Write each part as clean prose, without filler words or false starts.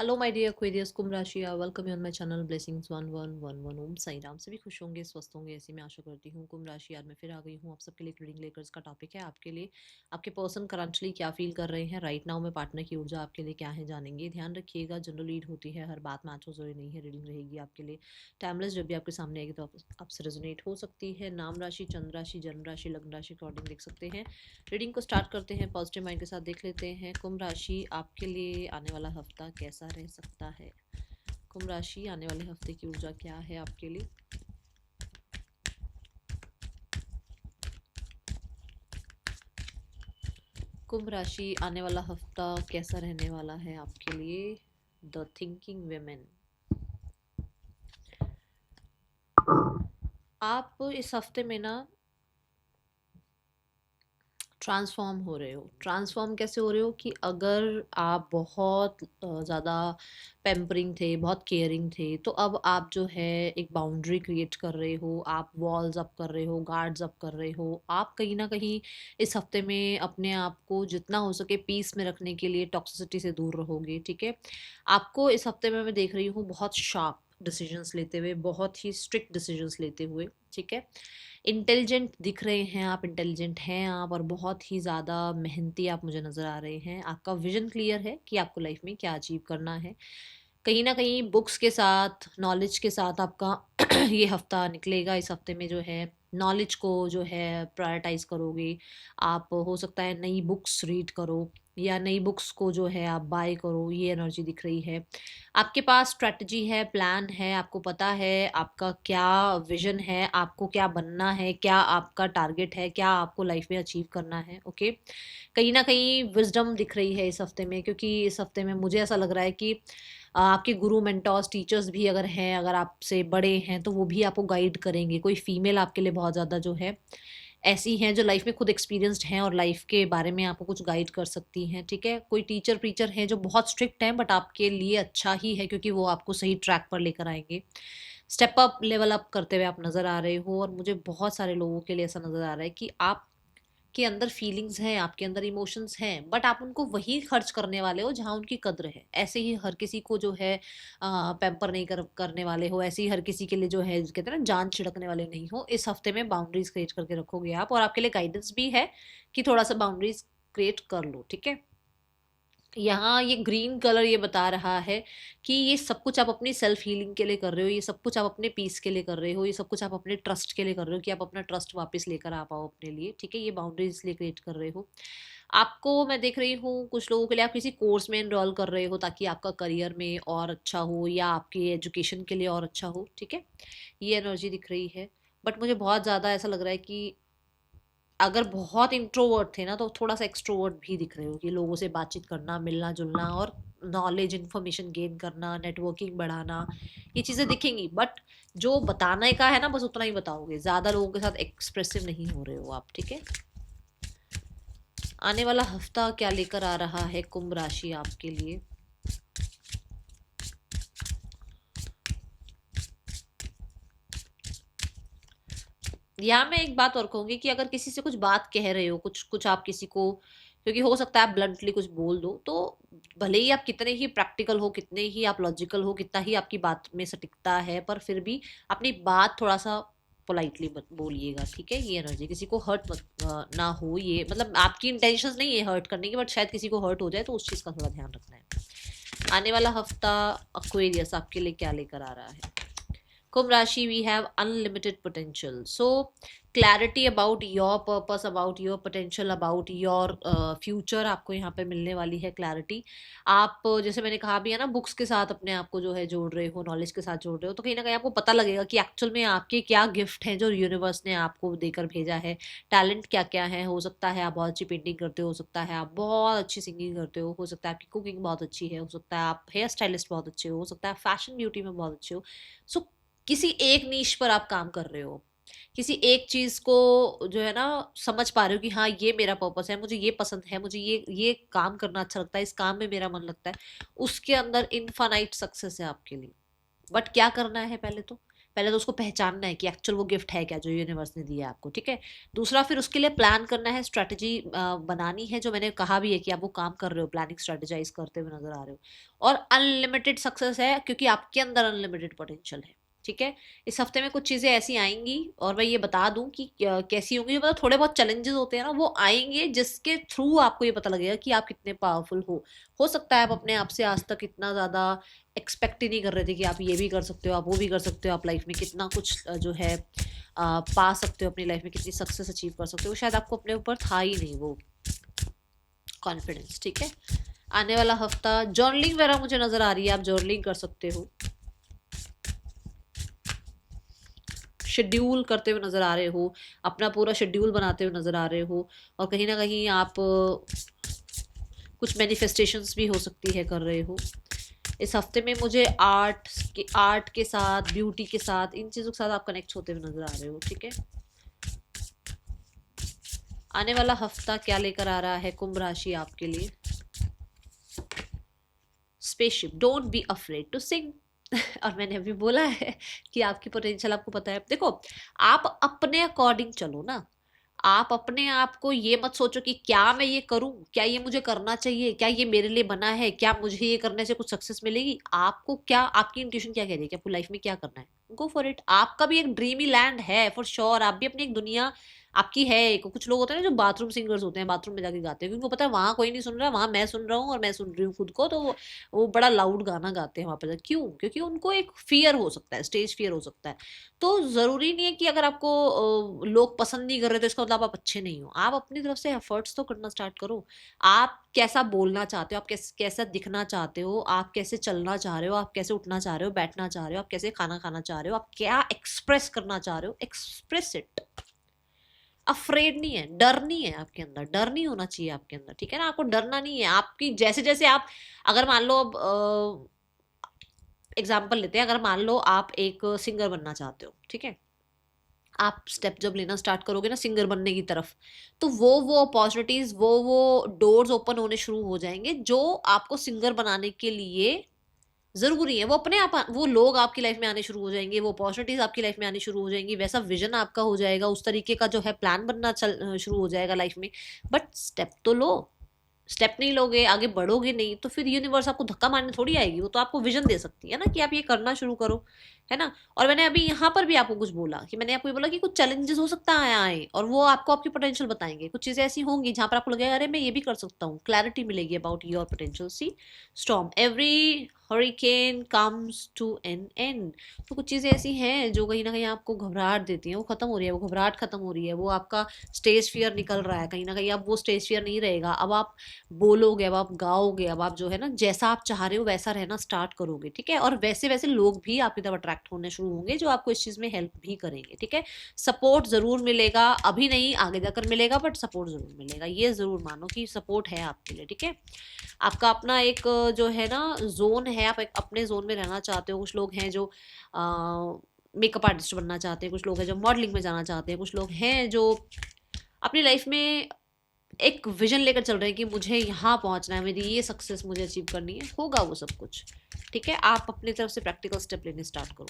Hello my dear Aquarius कुंभ राशि, welcome you on my channel blessings 1111 ओम साई राम। सभी खुश होंगे, स्वस्थ होंगे, ऐसी मैं आशा करती हूँ। कुंभ राशि, आज मैं फिर आ गई हूँ आप सबके लिए रीडिंग लेकर। इसका टॉपिक है आपके लिए आपके पर्सन करंटली क्या फील कर रहे हैं राइट नाउ में, पार्टनर की ऊर्जा आपके लिए क्या है जानेंगे। ध्यान रखिएगा, जनरल रीड होती है, हर बात मैच हो जरूरी नहीं है। रीडिंग रहेगी आपके लिए टाइमलेस, जब भी आपके सामने आएगी तो आपसे रेजोनेट हो सकती है। नाम राशि, चंद्र राशि, जन्म राशि, लग्न राशि अकॉर्डिंग देख सकते हैं। रीडिंग को स्टार्ट करते हैं, पॉजिटिव माइंड के साथ देख लेते हैं कुंभ राशि आपके लिए आने वाला हफ्ता कैसा रह सकता है। कुंभ राशि, आने वाले हफ्ते की ऊर्जा क्या है आपके लिए। कुंभ राशि, आने वाला हफ्ता कैसा रहने वाला है आपके लिए। द थिंकिंग वेमेन, आप इस हफ्ते में ना ट्रांसफॉर्म हो रहे हो। ट्रांसफॉर्म कैसे हो रहे हो कि अगर आप बहुत ज़्यादा पैम्परिंग थे, बहुत केयरिंग थे, तो अब आप जो है एक बाउंड्री क्रिएट कर रहे हो, आप वॉल्स अप कर रहे हो, गार्ड्स अप कर रहे हो। आप कहीं ना कहीं इस हफ्ते में अपने आप को जितना हो सके पीस में रखने के लिए टॉक्सिसिटी से दूर रहोगे। ठीक है, आपको इस हफ्ते में मैं देख रही हूँ बहुत शार्प डिसीजंस लेते हुए, बहुत ही स्ट्रिक्ट डिसीजंस लेते हुए। ठीक है, इंटेलिजेंट दिख रहे हैं आप, इंटेलिजेंट हैं आप, और बहुत ही ज़्यादा मेहनती आप मुझे नज़र आ रहे हैं। आपका विजन क्लियर है कि आपको लाइफ में क्या अचीव करना है। कहीं ना कहीं बुक्स के साथ, नॉलेज के साथ आपका ये हफ्ता निकलेगा। इस हफ्ते में जो है नॉलेज को जो है प्रायोरिटाइज करोगे आप। हो सकता है नई बुक्स रीड करो या नई बुक्स को जो है आप बाय करो, ये एनर्जी दिख रही है। आपके पास स्ट्रेटजी है, प्लान है, आपको पता है आपका क्या विजन है, आपको क्या बनना है, क्या आपका टारगेट है, क्या आपको लाइफ में अचीव करना है। ओके, कहीं ना कहीं विजडम दिख रही है इस हफ्ते में, क्योंकि इस हफ्ते में मुझे ऐसा लग रहा है कि आपके गुरु मेंटोर्स टीचर्स भी अगर हैं, अगर आपसे बड़े हैं, तो वो भी आपको गाइड करेंगे। कोई फीमेल आपके लिए बहुत ज़्यादा जो है ऐसी हैं जो लाइफ में खुद एक्सपीरियंस्ड हैं और लाइफ के बारे में आपको कुछ गाइड कर सकती हैं। ठीक है, कोई टीचर प्रीचर हैं जो बहुत स्ट्रिक्ट हैं, बट आपके लिए अच्छा ही है, क्योंकि वो आपको सही ट्रैक पर लेकर आएंगे। स्टेप अप, लेवल अप करते हुए आप नज़र आ रहे हो। और मुझे बहुत सारे लोगों के लिए ऐसा नज़र आ रहा है कि आप के अंदर फीलिंग्स हैं, आपके अंदर इमोशंस हैं, बट आप उनको वही खर्च करने वाले हो जहाँ उनकी कद्र है। ऐसे ही हर किसी को जो है पैम्पर नहीं करने वाले हो। ऐसे ही हर किसी के लिए जो है कहते हैं ना जान छिड़कने वाले नहीं हो। इस हफ्ते में बाउंड्रीज क्रिएट करके रखोगे आप, और आपके लिए गाइडेंस भी है कि थोड़ा सा बाउंड्रीज क्रिएट कर लो। ठीक है, यहाँ ये ग्रीन कलर ये बता रहा है कि ये सब कुछ आप अपनी सेल्फ हीलिंग के लिए कर रहे हो, ये सब कुछ आप अपने पीस के लिए कर रहे हो, ये सब कुछ आप अपने ट्रस्ट के लिए कर रहे हो कि आप अपना ट्रस्ट वापस लेकर आ पाओ अपने लिए। ठीक है, ये बाउंड्रीज इसलिए क्रिएट कर रहे हो। आपको मैं देख रही हूँ कुछ लोगों के लिए आप किसी कोर्स में एनरोल कर रहे हो ताकि आपका करियर में और अच्छा हो या आपके एजुकेशन के लिए और अच्छा हो। ठीक है, ये एनर्जी दिख रही है। बट मुझे बहुत ज़्यादा ऐसा लग रहा है कि अगर बहुत इंट्रोवर्ट थे ना, तो थोड़ा सा एक्सट्रोवर्ट भी दिख रहे हो कि लोगों से बातचीत करना, मिलना जुलना और नॉलेज इन्फॉर्मेशन गेन करना, नेटवर्किंग बढ़ाना, ये चीज़ें दिखेंगी। बट जो बताने का है ना, बस उतना ही बताओगे, ज़्यादा लोगों के साथ एक्सप्रेसिव नहीं हो रहे हो आप। ठीक है, आने वाला हफ्ता क्या लेकर आ रहा है कुंभ राशि आपके लिए। यहाँ मैं एक बात और कहूंगी कि अगर किसी से कुछ बात कह रहे हो, कुछ कुछ आप किसी को, क्योंकि हो सकता है आप ब्लंटली कुछ बोल दो, तो भले ही आप कितने ही प्रैक्टिकल हो, कितने ही आप लॉजिकल हो, कितना ही आपकी बात में सटीकता है, पर फिर भी अपनी बात थोड़ा सा पोलाइटली बोलिएगा। ठीक है, ये एनर्जी किसी को हर्ट मत ना हो, ये मतलब आपकी इंटेंशंस नहीं है हर्ट करने की, बट शायद किसी को हर्ट हो जाए, तो उस चीज़ का थोड़ा ध्यान रखना है। आने वाला हफ्ता अक्वेरियस आपके लिए क्या लेकर आ रहा है। Kumbh Rashi, we have unlimited potential. So, clarity about your purpose, about your potential, about your future आपको यहाँ पे मिलने वाली है क्लैरिटी। आप जैसे मैंने कहा भी है ना, बुक्स के साथ अपने आप को जो है जोड़ रहे हो, नॉलेज के साथ जोड़ रहे हो, तो कहीं ना कहीं आपको पता लगेगा कि एक्चुअल में आपके क्या गिफ्ट हैं जो यूनिवर्स ने आपको देकर भेजा है। टैलेंट क्या क्या है। हो सकता है आप बहुत अच्छी पेंटिंग करते हो सकता है आप बहुत अच्छी सिंगिंग करते हो सकता है आपकी कुकिंग बहुत अच्छी है, हो सकता है आप हेयर स्टाइलिस्ट बहुत अच्छे हो सकता है फैशन ब्यूटी में बहुत अच्छे हो। सो किसी एक नीश पर आप काम कर रहे हो, किसी एक चीज को जो है ना समझ पा रहे हो कि हाँ ये मेरा पर्पस है, मुझे ये पसंद है, मुझे ये काम करना अच्छा लगता है, इस काम में मेरा मन लगता है। उसके अंदर इनफाइनाइट सक्सेस है आपके लिए। बट क्या करना है, पहले तो पहले तो उसको पहचानना है कि एक्चुअल वो गिफ्ट है क्या जो यूनिवर्स ने दिया है आपको, ठीक है। दूसरा, फिर उसके लिए प्लान करना है, स्ट्रैटेजी बनानी है, जो मैंने कहा भी है कि आप वो काम कर रहे हो, प्लानिंग स्ट्रैटेजाइज करते हुए नजर आ रहे हो। और अनलिमिटेड सक्सेस है, क्योंकि आपके अंदर अनलिमिटेड पोटेंशियल है, ठीक है। इस हफ्ते में कुछ चीज़ें ऐसी आएंगी, और मैं ये बता दूं कि कैसी होंगी, जो मतलब थोड़े बहुत चैलेंजेस होते हैं ना, वो आएंगे जिसके थ्रू आपको ये पता लगेगा कि आप कितने पावरफुल हो सकता है आप अपने आप से आज तक इतना ज़्यादा एक्सपेक्ट ही नहीं कर रहे थे कि आप ये भी कर सकते हो, आप वो भी कर सकते हो, आप लाइफ में कितना कुछ जो है पा सकते हो, अपनी लाइफ में कितनी सक्सेस अचीव कर सकते हो, शायद आपको अपने ऊपर था ही नहीं वो कॉन्फिडेंस, ठीक है। आने वाला हफ्ता जर्नलिंग वगैरह मुझे नजर आ रही है, आप जर्नलिंग कर सकते हो, शेड्यूल करते हुए नजर आ रहे हो, अपना पूरा शेड्यूल बनाते हुए नजर आ रहे हो, और कहीं ना कहीं आप कुछ मैनिफेस्टेशंस भी हो सकती है कर रहे हो। इस हफ्ते में मुझे आर्ट के साथ, ब्यूटी के साथ, इन चीज़ों के साथ आप कनेक्ट होते हुए नजर आ रहे हो, ठीक है। आने वाला हफ्ता क्या लेकर आ रहा है कुंभ राशि आपके लिए? Spaceship, don't be afraid to sing. और मैंने अभी बोला है कि आपकी पोटेंशियल आपको पता है। देखो, आप अपने अकॉर्डिंग चलो ना, आप अपने आप को ये मत सोचो कि क्या मैं ये करूं, क्या ये मुझे करना चाहिए, क्या ये मेरे लिए बना है, क्या मुझे ये करने से कुछ सक्सेस मिलेगी। आपको क्या, आपकी इंट्यूशन क्या कह रही है कि आपको लाइफ में क्या करना है, गो फॉर इट। आपका भी एक ड्रीमी लैंड है फॉर श्योर, आप भी अपनी एक दुनिया आपकी है। कुछ लोग होते हैं ना जो बाथरूम सिंगर्स होते हैं, बाथरूम में जाके गाते हैं, क्योंकि उनको पता है वहां कोई नहीं सुन रहा, वहां मैं सुन रहा हूँ और मैं सुन रही हूँ खुद को, तो वो बड़ा लाउड गाना गाते हैं वहां पर। क्यों? क्योंकि उनको एक फियर हो सकता है, स्टेज फियर हो सकता है। तो जरूरी नहीं है कि अगर आपको लोग पसंद नहीं कर रहे तो इसका मतलब आप अच्छे नहीं हो। आप अपनी तरफ से एफर्ट्स तो करना स्टार्ट करो। आप कैसा बोलना चाहते हो, आप कैसा दिखना चाहते हो, आप कैसे चलना चाह रहे हो, आप कैसे उठना चाह रहे हो, बैठना चाह रहे हो, आप कैसे खाना खाना चाह रहे हो, आप क्या एक्सप्रेस करना चाह रहे हो, एक्सप्रेस इट। अफ्रेड नहीं है, डर नहीं है आपके अंदर, डर नहीं होना चाहिए आपके अंदर, ठीक है ना। आपको डरना नहीं है। आपकी जैसे जैसे आप, अगर मान लो अब एग्जाम्पल लेते हैं, अगर मान लो आप एक सिंगर बनना चाहते हो, ठीक है। आप स्टेप जब लेना स्टार्ट करोगे ना सिंगर बनने की तरफ, तो वो अपॉर्चुनिटीज, वो डोर्स ओपन होने शुरू हो जाएंगे जो आपको सिंगर बनाने के लिए जरूरी है। वो अपने आप वो लोग आपकी लाइफ में आने शुरू हो जाएंगे, वो अपॉर्चुनिटीज आपकी लाइफ में आनी शुरू हो जाएंगी, वैसा विजन आपका हो जाएगा, उस तरीके का जो है प्लान बनना चल शुरू हो जाएगा लाइफ में। बट स्टेप तो लो। स्टेप नहीं लोगे, आगे बढ़ोगे नहीं, तो फिर यूनिवर्स आपको धक्का मारने थोड़ी आएगी। वो तो आपको विजन दे सकती है ना कि आप ये करना शुरू करो, है ना। और मैंने अभी यहाँ पर भी आपको कुछ बोला कि मैंने आपको ये बोला कि कुछ चैलेंजेस हो सकता है आए, और वो आपको आपकी पोटेंशियल बताएंगे। कुछ चीजें ऐसी होंगी जहां पर आपको लगेगा अरे मैं ये भी कर सकता हूँ, क्लैरिटी मिलेगी about your potential. See, storm, every hurricane comes to an end. तो कुछ चीज़ें ऐसी हैं जो कहीं ना कहीं आपको घबराहट देती हैं, वो खत्म हो रही है, वो घबराहट खत्म हो रही है, वो आपका स्टेज फियर निकल रहा है कहीं ना कहीं। अब वो स्टेज फियर नहीं रहेगा, अब आप बोलोगे, अब आप गाओगे, अब आप जो है ना जैसा आप चाह रहे हो वैसा रहना स्टार्ट करोगे, ठीक है। और वैसे वैसे लोग भी आपकी तरफ अट्रैक्ट होने शुरू होंगे जो आपको इस चीज में हेल्प भी करेंगे, ठीक है। सपोर्ट जरूर मिलेगा, अभी नहीं आगे जाकर मिलेगा, बट सपोर्ट जरूर मिलेगा। ये जरूर मानो कि सपोर्ट है आपके लिए, ठीक है। आपका अपना एक जो है ना जोन है, आप एक अपने जोन में रहना चाहते हो। कुछ लोग हैं जो मेकअप आर्टिस्ट बनना चाहते हैं, कुछ लोग हैं जो मॉडलिंग में जाना चाहते हैं, कुछ लोग हैं जो अपनी लाइफ में एक विजन लेकर चल रहे हैं कि मुझे यहाँ पहुँचना है, मेरी ये सक्सेस मुझे अचीव करनी है। होगा वो सब कुछ, ठीक है। आप अपनी तरफ से प्रैक्टिकल स्टेप लेने स्टार्ट करो।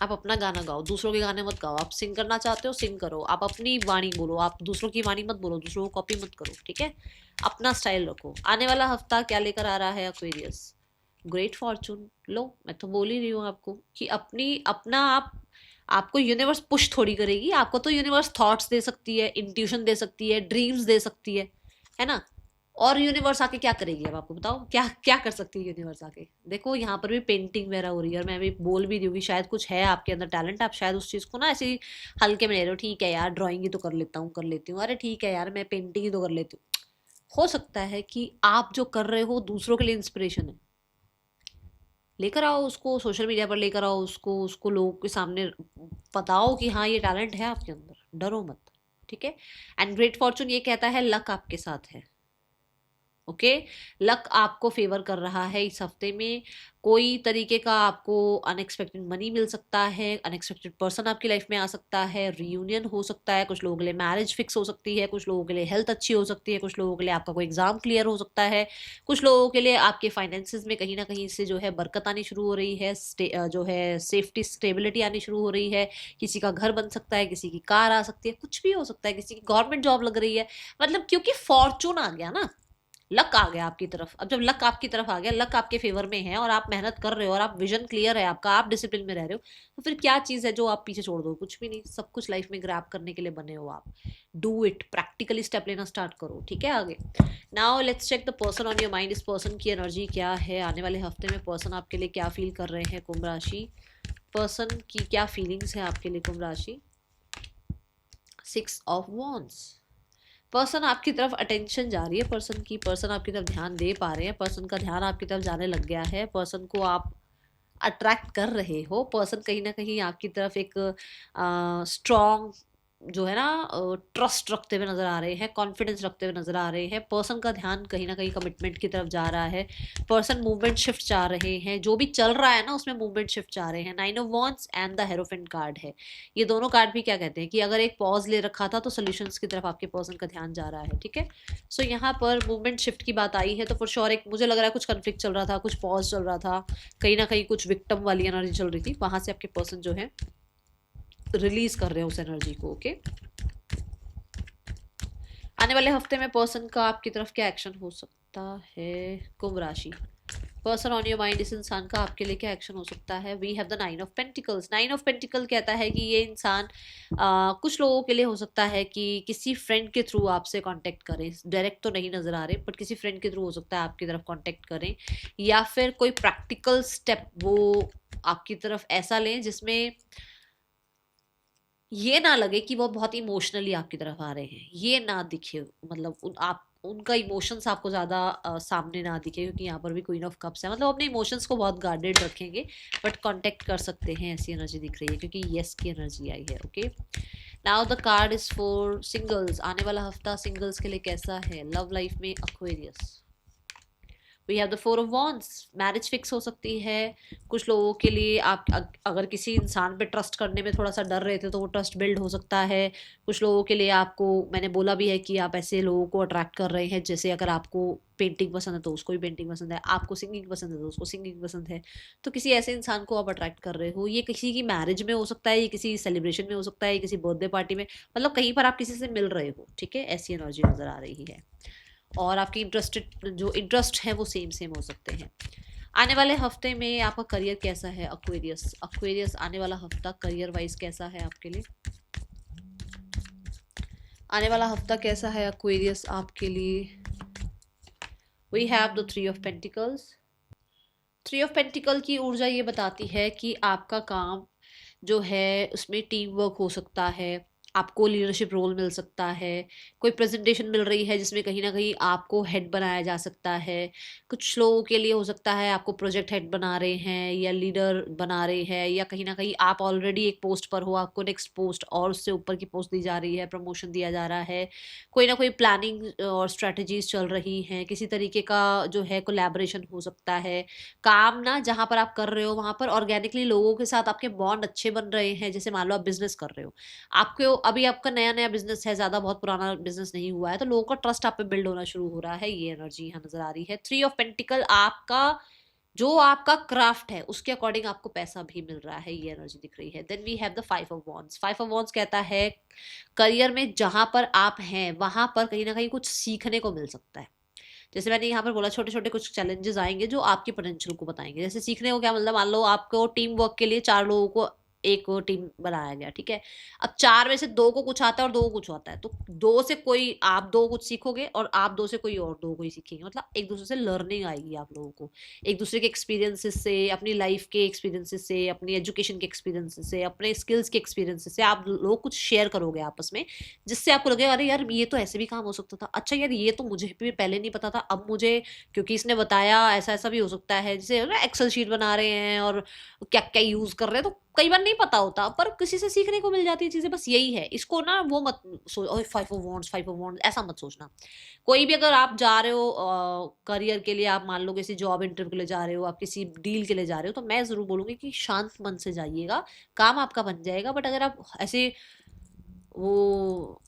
आप अपना गाना गाओ, दूसरों के गाने मत गाओ। आप सिंग करना चाहते हो, सिंग करो। आप अपनी वाणी बोलो, आप दूसरों की वाणी मत बोलो, दूसरों को कॉपी मत करो, ठीक है। अपना स्टाइल रखो। आने वाला हफ्ता क्या लेकर आ रहा है एक्वेरियस? Great Fortune. लो, मैं तो बोल ही रही हूँ आपको कि अपना आप, आपको यूनिवर्स पुश थोड़ी करेगी। आपको तो यूनिवर्स थॉट्स दे सकती है, इंट्यूशन दे सकती है, ड्रीम्स दे सकती है ना। और यूनिवर्स आके क्या करेगी? अब आपको बताओ, क्या क्या कर सकती है यूनिवर्स आके? देखो यहाँ पर भी पेंटिंग वगैरह हो रही है, और मैं भी बोल भी रही हूँ कि शायद कुछ है आपके अंदर टैलेंट, आप शायद उस चीज़ को ना ऐसे ही हल्के में ले रहे हो। ठीक है यार, ड्राइंग ही तो कर लेता हूँ, कर लेती हूँ, अरे ठीक है यार मैं पेंटिंग ही तो कर लेती हूँ। हो सकता है कि आप जो कर रहे हो दूसरों के लिए इंस्पिरेशन है। लेकर आओ उसको, सोशल मीडिया पर लेकर आओ उसको, उसको लोगों के सामने बताओ कि हाँ ये टैलेंट है आपके अंदर, डरो मत, ठीक है। एंड ग्रेट फॉर्चून ये कहता है लक आपके साथ है। ओके। लक आपको फेवर कर रहा है इस हफ्ते में। कोई तरीके का आपको अनएक्सपेक्टेड मनी मिल सकता है, अनएक्सपेक्टेड पर्सन आपकी लाइफ में आ सकता है, रियूनियन हो सकता है, कुछ लोगों के लिए मैरिज फिक्स हो सकती है, कुछ लोगों के लिए हेल्थ अच्छी हो सकती है, कुछ लोगों के लिए आपका कोई एग्जाम क्लियर हो सकता है, कुछ लोगों के लिए आपके फाइनेंसेस में कहीं ना कहीं से जो है बरकत आनी शुरू हो रही है, जो है सेफ्टी स्टेबिलिटी आनी शुरू हो रही है। किसी का घर बन सकता है, किसी की कार आ सकती है, कुछ भी हो सकता है, किसी की गवर्नमेंट जॉब लग रही है। मतलब क्योंकि फॉर्चून आ गया ना, लक आ गया आपकी तरफ। अब जब लक आपकी तरफ आ गया, लक आपके फेवर में है और आप मेहनत कर रहे हो और आप विजन क्लियर है आपका, आप डिसिप्लिन में रह रहे हो, तो फिर क्या चीज है जो आप पीछे छोड़ दो? कुछ भी नहीं, सब कुछ लाइफ में ग्रैब करने के लिए बने हो आप। डू इट, प्रैक्टिकली स्टेप लेना स्टार्ट करो, ठीक है। आगे now let's check the person on your mind. इस पर्सन की एनर्जी क्या है आने वाले हफ्ते में? पर्सन आपके लिए क्या फील कर रहे हैं? कुंभ राशि पर्सन की क्या फीलिंग्स है आपके लिए? कुंभ राशि 6 ऑफ वॉन्ड्स। पर्सन आपकी तरफ अटेंशन जा रही है, पर्सन की, पर्सन आपकी तरफ ध्यान दे पा रहे हैं, पर्सन का ध्यान आपकी तरफ जाने लग गया है, पर्सन को आप अट्रैक्ट कर रहे हो। पर्सन कहीं ना कहीं आपकी तरफ एक स्ट्रॉन्ग जो है ना ट्रस्ट रखते हुए नजर आ रहे हैं, कॉन्फिडेंस रखते हुए नजर आ रहे हैं। पर्सन का ध्यान कहीं ना कहीं कमिटमेंट की तरफ जा रहा है। पर्सन मूवमेंट शिफ्ट चाह रहे हैं, जो भी चल रहा है ना उसमें मूवमेंट शिफ्ट चाह रहे हैं। 9 of wands and the hierophant card है। ये दोनों कार्ड भी क्या कहते हैं कि अगर एक पॉज ले रखा था तो सोल्यूशंस की तरफ आपके पर्सन का ध्यान जा रहा है, ठीक है। सो यहाँ पर मूवमेंट शिफ्ट की बात आई है तो फॉर श्योर एक मुझे लग रहा है कुछ कन्फ्लिक्ट चल रहा था, कुछ पॉज चल रहा था, कहीं ना कहीं कुछ विक्टिम वाली एनर्जी चल रही थी, वहां से आपके पर्सन जो है रिलीज कर रहे हैं उस एनर्जी को, ओके। आने वाले हफ्ते में पर्सन का आपकी तरफ क्या एक्शन हो सकता है? कुंभ राशि पर्सन ऑन योर माइंड। इस इंसान का आपके लिए क्या एक्शन हो सकता है? We have the 9 of pentacles. 9 of pentacle कहता है कि ये इंसान कुछ लोगों के लिए हो सकता है कि किसी फ्रेंड के थ्रू आपसे कांटेक्ट करें। डायरेक्ट तो नहीं नजर आ रहे, बट किसी फ्रेंड के थ्रू हो सकता है आपकी तरफ कांटेक्ट करें, या फिर कोई प्रैक्टिकल स्टेप वो आपकी तरफ ऐसा लें जिसमें ये ना लगे कि वो बहुत इमोशनली आपकी तरफ आ रहे हैं, ये ना दिखे, मतलब आप उनका इमोशंस आपको ज्यादा सामने ना दिखे, क्योंकि यहाँ पर भी क्वीन ऑफ कप्स है, मतलब अपने इमोशंस को बहुत गार्डेड रखेंगे, बट कांटेक्ट कर सकते हैं, ऐसी एनर्जी दिख रही है क्योंकि यस की एनर्जी आई है, okay. Now the card is for singles. आने वाला हफ्ता सिंगल्स के लिए कैसा है? लव लाइफ में Aquarius, we have the 4 of wands. Marriage fix हो सकती है कुछ लोगों के लिए। आप अगर किसी इंसान पे ट्रस्ट करने में थोड़ा सा डर रहे थे तो वो ट्रस्ट बिल्ड हो सकता है। कुछ लोगों के लिए आपको, मैंने बोला भी है कि आप ऐसे लोगों को अट्रैक्ट कर रहे हैं, जैसे अगर आपको पेंटिंग पसंद है तो उसको भी पेंटिंग पसंद है, आपको सिंगिंग पसंद है तो उसको सिंगिंग पसंद है, तो किसी ऐसे इंसान को आप अट्रैक्ट कर रहे हो। ये किसी की मैरिज में हो सकता है, ये किसी सेलिब्रेशन में हो सकता है, ये किसी बर्थडे पार्टी में, मतलब कहीं पर आप किसी से मिल रहे हो, ठीक है, ऐसी एनर्जी नजर आ रही है। और आपकी इंटरेस्टेड जो इंटरेस्ट है वो सेम सेम हो सकते हैं। आने वाले हफ्ते में आपका करियर कैसा है? एक्वेरियस, एक्वेरियस आने वाला हफ्ता करियर वाइज कैसा है आपके लिए? आने वाला हफ्ता कैसा है एक्वेरियस आपके लिए? We have the 3 of pentacles. 3 of pentacle की ऊर्जा ये बताती है कि आपका काम जो है उसमें टीम वर्क हो सकता है, आपको लीडरशिप रोल मिल सकता है, कोई प्रेजेंटेशन मिल रही है जिसमें कहीं ना कहीं आपको हेड बनाया जा सकता है। कुछ लोगों के लिए हो सकता है आपको प्रोजेक्ट हेड बना रहे हैं या लीडर बना रहे हैं, या कहीं ना कहीं आप ऑलरेडी एक पोस्ट पर हो, आपको नेक्स्ट पोस्ट और उससे ऊपर की पोस्ट दी जा रही है, प्रमोशन दिया जा रहा है। कोई ना कोई प्लानिंग और स्ट्रेटजीज चल रही हैं, किसी तरीके का जो है कोलैबोरेशन हो सकता है। काम ना जहाँ पर आप कर रहे हो वहां पर ऑर्गेनिकली लोगों के साथ आपके बॉन्ड अच्छे बन रहे हैं। जैसे मान लो आप बिजनेस कर रहे हो, आपको अभी आपका नया नया बिजनेस है, ज्यादा बहुत पुराना बिजनेस नहीं हुआ है, तो लोगों का ट्रस्ट आप पे बिल्ड होना शुरू हो रहा है, ये एनर्जी यहाँ नजर आ रही है। 3 ऑफ पेंटिकल आपका जो आपका क्राफ्ट है उसके अकॉर्डिंग आपको पैसा भी मिल रहा है, ये एनर्जी दिख रही है। Then we have the 5 of wands. 5 of wands कहता है करियर में जहां पर आप हैं वहां पर कहीं ना कहीं कुछ सीखने को मिल सकता है। जैसे मैंने यहाँ पर बोला छोटे छोटे कुछ चैलेंजेस आएंगे जो आपके पोटेंशियल को बताएंगे। जैसे सीखने को क्या मतलब, मान लो आपको टीम वर्क के लिए 4 लोगों को एक टीम बनाया गया, ठीक है। अब 4 में से 2 को कुछ आता है और 2 को कुछ आता है, तो 2 से कोई, आप 2 कुछ सीखोगे और आप 2 से कोई और 2 को ही सीखेंगे, मतलब एक दूसरे से लर्निंग आएगी आप लोगों को, एक दूसरे के एक्सपीरियंसेस से, अपनी लाइफ के एक्सपीरियंसेस से, अपनी एजुकेशन के एक्सपीरियंसेस से, अपने स्किल्स के एक्सपीरियंसेस से आप लोग कुछ शेयर करोगे आपस में, जिससे आपको लगेगा अरे यार ये तो ऐसे भी काम हो सकता था, अच्छा यार ये तो मुझे भी पहले नहीं पता था, अब मुझे क्योंकि इसने बताया ऐसा ऐसा भी हो सकता है। जैसे एक्सेल शीट बना रहे हैं और क्या क्या यूज कर रहे हैं, तो कई बार नहीं पता होता, पर किसी से सीखने को मिल जाती है चीजें, बस यही है। इसको ना वो मत सोच, 5 ऑफ वांड्स 5 ऑफ वांड्स ऐसा मत सोचना। कोई भी अगर आप जा रहे हो करियर के लिए, आप मान लो किसी जॉब इंटरव्यू के लिए जा रहे हो, आप किसी डील के लिए जा रहे हो, तो मैं जरूर बोलूंगी कि शांत मन से जाइएगा, काम आपका बन जाएगा। बट अगर आप ऐसे वो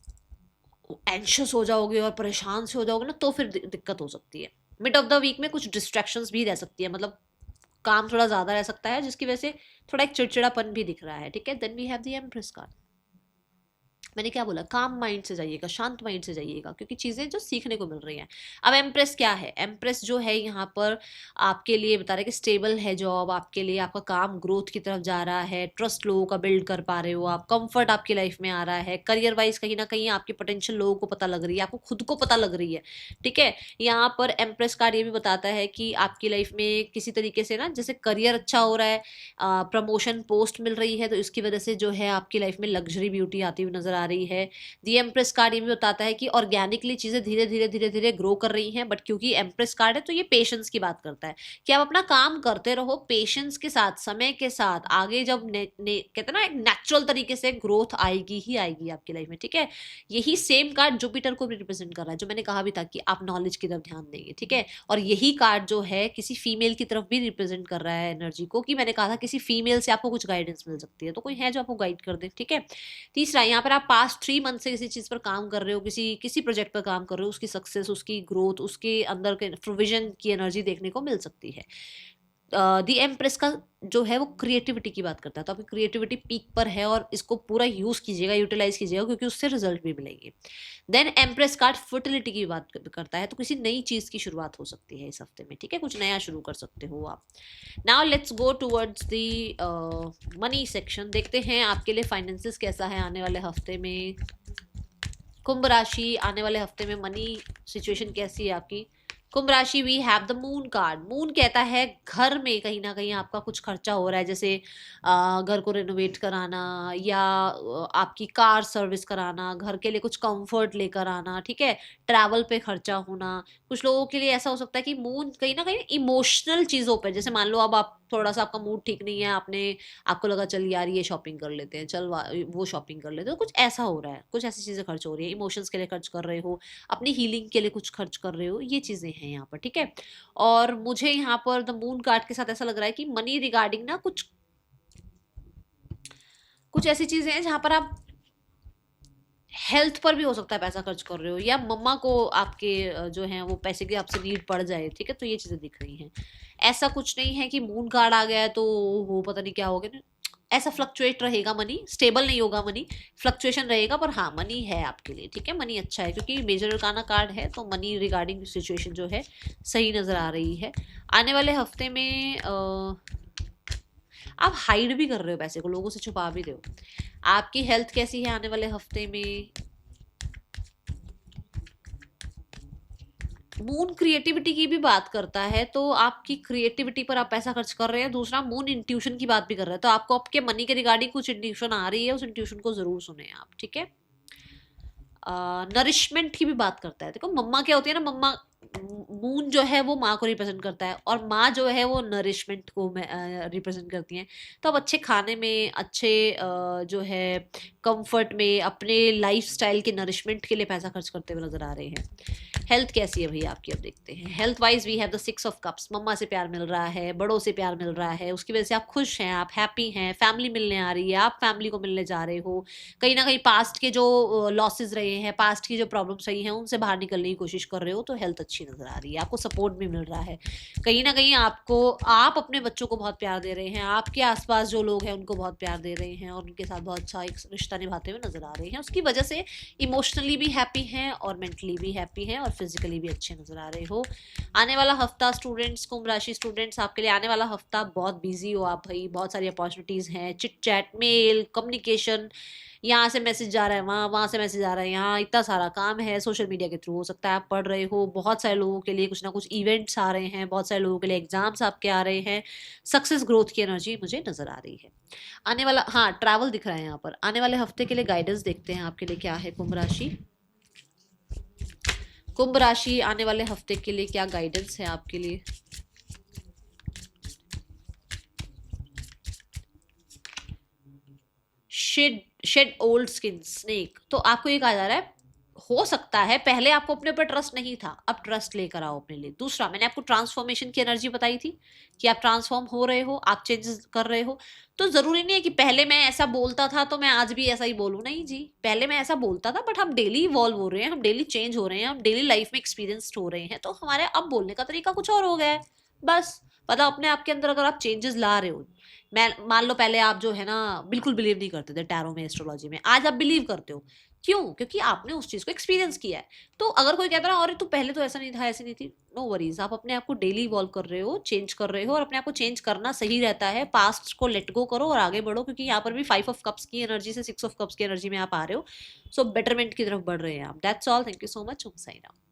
एंशियस हो जाओगे और परेशान से हो जाओगे ना, तो फिर दिक्कत हो सकती है। मिड ऑफ द वीक में कुछ डिस्ट्रैक्शंस भी रह सकती है, मतलब काम थोड़ा ज्यादा रह सकता है, जिसकी वजह से थोड़ा एक चिड़चिड़ापन भी दिख रहा है। ठीक है, then we have the empress card. मैंने क्या बोला, काम माइंड से जाइएगा, शांत माइंड से जाइएगा, क्योंकि चीजें जो सीखने को मिल रही हैं। अब एम्प्रेस क्या है? एम्प्रेस जो है यहाँ पर आपके लिए बता रहे कि स्टेबल है जॉब आपके लिए, आपका काम ग्रोथ की तरफ जा रहा है, ट्रस्ट लोगों का बिल्ड कर पा रहे हो आप, कंफर्ट आपकी लाइफ में आ रहा है, करियर वाइज कहीं ना कहीं आपकी पोटेंशियल लोगों को पता लग रही है, आपको खुद को पता लग रही है। ठीक है, यहाँ पर एम्प्रेस कार्ड ये भी बताता है कि आपकी लाइफ में किसी तरीके से ना, जैसे करियर अच्छा हो रहा है, प्रमोशन पोस्ट मिल रही है, तो इसकी वजह से जो है आपकी लाइफ में लग्जरी ब्यूटी आती हुई नजर आ रही है। दी एम्प्रेस कार्ड ये भी बताता है कि ऑर्गेनिकली चीजें धीरे धीरे धीरे धीरे ग्रो कर रही हैं, बट क्योंकि एम्प्रेस कार्ड है तो ये पेशेंस की बात करता है कि आप अपना काम करते रहो पेशेंस के साथ, समय के साथ। आगे जब कहते हैं ना, एक नेचुरल तरीके से ग्रोथ आएगी ही आएगी आपकी लाइफ में। ठीक है, यही सेम कार्ड जुपिटर को भी रिप्रेजेंट कर रहा है, जो मैंने कहा भी था कि आप नॉलेज की तरफ ध्यान देंगे। ठीक है, और यही कार्ड जो है किसी फीमेल की तरफ भी रिप्रेजेंट कर रहा है एनर्जी को, कि मैंने कहा था किसी फीमेल से आपको कुछ गाइडेंस मिल सकती है, तो कोई है जो आपको गाइड कर दे। ठीक है, तीसरा, यहाँ पर आप पास्ट 3 मंथ से किसी चीज पर काम कर रहे हो, किसी किसी प्रोजेक्ट पर काम कर रहे हो, उसकी सक्सेस, उसकी ग्रोथ, उसके अंदर के प्रोविजन की एनर्जी देखने को मिल सकती है। दी एम्प्रेस का जो है वो क्रिएटिविटी की बात करता है, तो आपकी क्रिएटिविटी पीक पर है और इसको पूरा यूज कीजिएगा, यूटिलाइज कीजिएगा, क्योंकि उससे रिजल्ट भी मिलेंगे। देन एम्प्रेस कार्ड फर्टिलिटी की बात करता है, तो किसी नई चीज की शुरुआत हो सकती है इस हफ्ते में। ठीक है, कुछ नया शुरू कर सकते हो आप। Now let's go towards the money section. देखते हैं आपके लिए फाइनेंसिस कैसा है आने वाले हफ्ते में। कुंभ राशि, आने वाले हफ्ते में मनी सिचुएशन कैसी है आपकी? कुंभ राशि, we have the moon card. Moon कहता है घर में कहीं ना कहीं आपका कुछ खर्चा हो रहा है, जैसे घर को रेनोवेट कराना, या आपकी कार सर्विस कराना, घर के लिए कुछ कंफर्ट लेकर आना। ठीक है, ट्रैवल पे खर्चा होना। कुछ लोगों के लिए ऐसा हो सकता है कि मून कहीं ना कहीं इमोशनल चीजों पे, जैसे मान लो अब आप थोड़ा सा आपका मूड ठीक नहीं है, आपको लगा चल यार ये शॉपिंग कर लेते हैं, चल वो शॉपिंग कर लेते हैं, तो कुछ ऐसा हो रहा है, कुछ ऐसी चीजें खर्च हो रही है, इमोशंस के लिए खर्च कर रहे हो, अपनी हीलिंग के लिए कुछ खर्च कर रहे हो, ये चीजें हैं यहाँ पर। ठीक है, और मुझे यहाँ पर द मून कार्ड के साथ ऐसा लग रहा है कि मनी रिगार्डिंग ना कुछ कुछ ऐसी चीजें हैं जहां पर आप हेल्थ पर भी हो सकता है पैसा खर्च कर रहे हो, या मम्मा को आपके जो है वो पैसे की आपसे नीड पड़ जाए। ठीक है, तो ये चीजें दिख रही हैं। ऐसा कुछ नहीं है कि मून कार्ड आ गया है तो वो पता नहीं क्या हो गया। ऐसा फ्लक्चुएट रहेगा मनी, स्टेबल नहीं होगा मनी, फ्लक्चुएशन रहेगा, पर हाँ मनी है आपके लिए। ठीक है, मनी अच्छा है, क्योंकि मेजर अरकाना कार्ड है, तो मनी रिगार्डिंग सिचुएशन जो है सही नजर आ रही है। आने वाले हफ्ते में आप हाइड भी कर रहे हो पैसे को, लोगों से छुपा भी रहे हो। आपकी हेल्थ कैसी है आने वाले हफ्ते में? मून क्रिएटिविटी की भी बात करता है, तो आपकी क्रिएटिविटी पर आप पैसा खर्च कर रहे हैं। दूसरा, मून इंट्यूशन की बात भी कर रहा है, तो आपको आपके मनी के रिगार्डिंग कुछ इंट्यूशन आ रही है, उस इंट्यूशन को जरूर सुने आप। ठीक है, नरिशमेंट की भी बात करता है। देखो मम्मा क्या होती है ना, मम्मा मून जो है वो माँ को रिप्रेजेंट करता है, और माँ जो है वो नरिशमेंट को रिप्रेजेंट करती हैं। तो अब अच्छे खाने में, अच्छे जो है कंफर्ट में, अपने लाइफस्टाइल के नरिशमेंट के लिए पैसा खर्च करते हुए नजर आ रहे हैं। हेल्थ कैसी है भैया आपकी, अब देखते हैं। Health wise we have the 6 of cups. मम्मा से प्यार मिल रहा है, बड़ों से प्यार मिल रहा है, उसकी वजह से आप खुश हैं, आप हैप्पी हैं, फैमिली मिलने आ रही है, आप फैमिली को मिलने जा रहे हो। कहीं ना कहीं पास्ट के जो लॉसेज रहे हैं, पास्ट की जो प्रॉब्लम्स रही हैं, उनसे बाहर निकलने की कोशिश कर रहे हो, तो हेल्थ अच्छी नजर आ रही है। आपको सपोर्ट भी मिल रहा है, कहीं ना कहीं आप अपने बच्चों को बहुत प्यार दे रहे हैं, आपके आसपास जो लोग हैं उनको बहुत प्यार दे रहे हैं, और उनके साथ बहुत अच्छा एक रिश्ता निभाते हुए नजर आ रहे हैं। उसकी वजह से इमोशनली भी हैप्पी हैं, और मेंटली भी हैप्पी हैं, और फिजिकली भी अच्छे नजर आ रहे हो। आने वाला हफ्ता स्टूडेंट्स, कुंभ राशि स्टूडेंट्स, आपके लिए आने वाला हफ्ता बहुत बिजी हो आप भाई, बहुत सारी अपॉर्चुनिटीज हैं, चिट चैट, मेल, कम्युनिकेशन, यहाँ से मैसेज जा रहा है, वहाँ वहाँ से मैसेज आ रहा है, यहाँ इतना सारा काम है। सोशल मीडिया के थ्रू हो सकता है आप पढ़ रहे हो, बहुत सारे लोगों के लिए कुछ ना कुछ इवेंट्स आ रहे हैं, बहुत सारे लोगों के लिए एग्जाम्स आपके आ रहे हैं। सक्सेस ग्रोथ की एनर्जी मुझे नजर आ रही है। आने वाला, हाँ ट्रैवल दिख रहा है यहाँ पर। आने वाले हफ्ते के लिए गाइडेंस देखते हैं आपके लिए क्या है कुंभ राशि। कुंभ राशि, आने वाले हफ्ते के लिए क्या गाइडेंस है आपके लिए? Shed shed old skin snake, तो आपको ये कहा जा रहा है हो सकता है पहले आपको अपने ऊपर ट्रस्ट नहीं था, अब ट्रस्ट लेकर आओ अपने लिए। दूसरा, मैंने आपको ट्रांसफॉर्मेशन की एनर्जी बताई थी कि आप ट्रांसफॉर्म हो रहे हो, आप चेंजेस कर रहे हो। तो जरूरी नहीं है कि पहले मैं ऐसा बोलता था तो मैं आज भी ऐसा ही बोलूं, नहीं जी, पहले मैं ऐसा बोलता था बट हम डेली इवॉल्व हो रहे हैं, हम डेली चेंज हो रहे हैं, हम डेली लाइफ में एक्सपीरियंस्ड हो रहे हैं, तो हमारे अब बोलने का तरीका कुछ और हो गया है। बस मतलब अपने आप के अंदर अगर आप चेंजेस ला रहे हो, मैं मान लो पहले आप जो है ना बिल्कुल बिलीव नहीं करते थे टैरो में, एस्ट्रोलॉजी में, आज आप बिलीव करते हो। क्यों? क्योंकि आपने उस चीज को एक्सपीरियंस किया है। तो अगर कोई कहता है अरे तू पहले तो ऐसा नहीं था, ऐसी नहीं थी, नो वरीज, आप अपने आप को डेली इवॉल्व कर रहे हो, चेंज कर रहे हो, और अपने आप को चेंज करना सही रहता है। पास्ट को लेट गो करो और आगे बढ़ो, क्योंकि यहाँ पर भी 5 ऑफ कप्स की एनर्जी से 6 ऑफ कप्स की एनर्जी में आप आ रहे हो। सो बेटरमेंट की तरफ बढ़ रहे हैं आप। That's all. Thank you so much. Sai Ram.